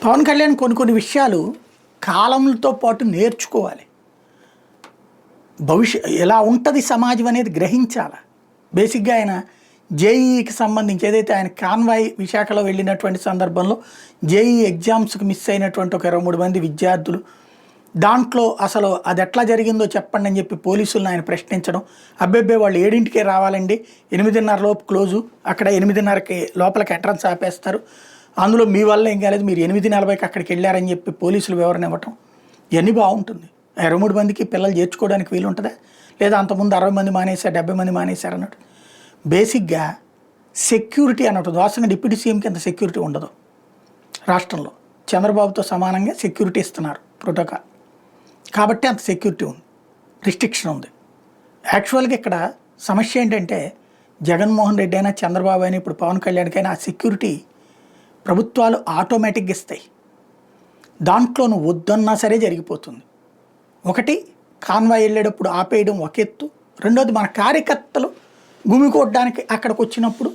పవన్ కళ్యాణ్ కొన్ని విషయాలు కాలంతో పాటు నేర్చుకోవాలి. ఎలా ఉంటుంది సమాజం అనేది గ్రహించాలి. బేసిక్గా ఆయన జేఈకి సంబంధించి ఏదైతే ఆయన కాన్వాయ్ విశాఖలో వెళ్ళినటువంటి సందర్భంలో జేఈ ఎగ్జామ్స్కి మిస్ అయినటువంటి ఒక 23 మంది విద్యార్థులు, దాంట్లో అసలు అది ఎట్లా జరిగిందో చెప్పండి అని చెప్పి పోలీసులను ఆయన ప్రశ్నించడం. అబ్బెబ్బే వాళ్ళు 7ంటికే రావాలండి, 8:30 లోపు క్లోజు, అక్కడ 8:30కి లోపలికి ఎంట్రన్స్ ఆపేస్తారు, అందులో మీ వల్ల ఏం కాలేదు, మీరు 8:40కి అక్కడికి వెళ్ళారని చెప్పి పోలీసులు వివరణ ఇవ్వటం. ఇవన్నీ బాగుంటుంది. 23 మందికి పిల్లలు చేర్చుకోవడానికి వీలు ఉంటుందా? లేదా అంతకుముందు 60 మంది మానేశారు, 70 మంది మానేశారు అన్నట్టు. బేసిక్గా సెక్యూరిటీ అన్నట్టు వాస్తవంగా డిప్యూటీ సీఎంకి అంత సెక్యూరిటీ ఉండదు రాష్ట్రంలో. చంద్రబాబుతో సమానంగా సెక్యూరిటీ ఇస్తున్నారు ప్రోటోకాల్, కాబట్టి అంత సెక్యూరిటీ ఉంది, రిస్ట్రిక్షన్ ఉంది. యాక్చువల్గా ఇక్కడ సమస్య ఏంటంటే జగన్మోహన్ రెడ్డి అయినా చంద్రబాబు అయినా ఇప్పుడు పవన్ కళ్యాణ్కైనా ఆ సెక్యూరిటీ ప్రభుత్వాలు ఆటోమేటిక్గా ఇస్తాయి. దాంట్లో నువ్వు వద్దన్నా సరే జరిగిపోతుంది. ఒకటి, కాన్వాయ్ వెళ్ళేటప్పుడు ఆపేయడం ఒక ఎత్తు. రెండోది, మన కార్యకర్తలు గుమికొట్టడానికి అక్కడికి వచ్చినప్పుడు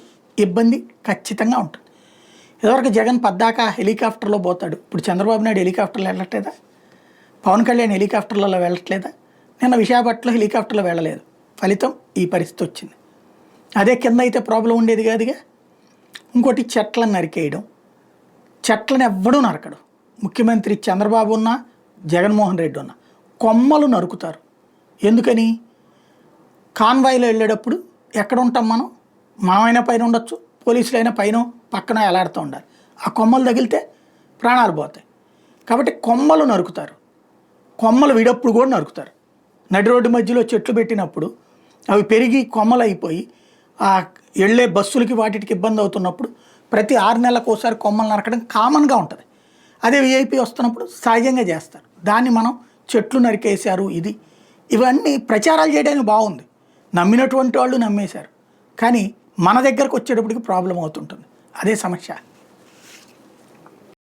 ఇబ్బంది ఖచ్చితంగా ఉంటుంది. ఇదివరకు జగన్ పద్దాక హెలికాప్టర్లో పోతాడు, ఇప్పుడు చంద్రబాబు నాయుడు హెలికాప్టర్లో వెళ్ళట్లేదా? పవన్ కళ్యాణ్ హెలికాప్టర్లలో వెళ్ళట్లేదా? నిన్న విశాఖపట్నంలో హెలికాప్టర్లో వెళ్ళలేదు, ఫలితం ఈ పరిస్థితి వచ్చింది. అదే కింద అయితే ప్రాబ్లం ఉండేది కాదుగా. ఇంకోటి, చెట్లను నరికేయడం. చెట్లను ఎవ్వడూ నరకడు. ముఖ్యమంత్రి చంద్రబాబు ఉన్నా జగన్మోహన్ రెడ్డి ఉన్నా కొమ్మలు నరుకుతారు. ఎందుకని? కాన్వాయ్లో వెళ్ళేటప్పుడు ఎక్కడ ఉంటాం మనం? మనమైనా పైన ఉండొచ్చు, పోలీసులైనా పైన పక్కన ఎలాడుతూ ఉండాలి. ఆ కొమ్మలు తగిలితే ప్రాణాలు పోతాయి. కాబట్టి కొమ్మలు నరుకుతారు. కొమ్మలు విడప్పుడు కూడా నరుకుతారు. నడి రోడ్డు మధ్యలో చెట్లు పెట్టినప్పుడు అవి పెరిగి కొమ్మలు అయిపోయి ఆ వెళ్ళే బస్సులకి వాటికి ఇబ్బంది అవుతున్నప్పుడు ప్రతి 6 నెలలకు ఒకసారి కొమ్మలు నరకడం కామన్గా ఉంటుంది. అదే వీఐపీ వస్తున్నప్పుడు సహజంగా చేస్తారు. దాన్ని మనం చెట్లు నరికేశారు ఇవన్నీ ప్రచారాలు చేయడానికి బాగుంది, నమ్మినటువంటి వాళ్ళు నమ్మేశారు. కానీ మన దగ్గరకు వచ్చేటప్పటికి ప్రాబ్లం అవుతుంటుంది. అదే సమస్య.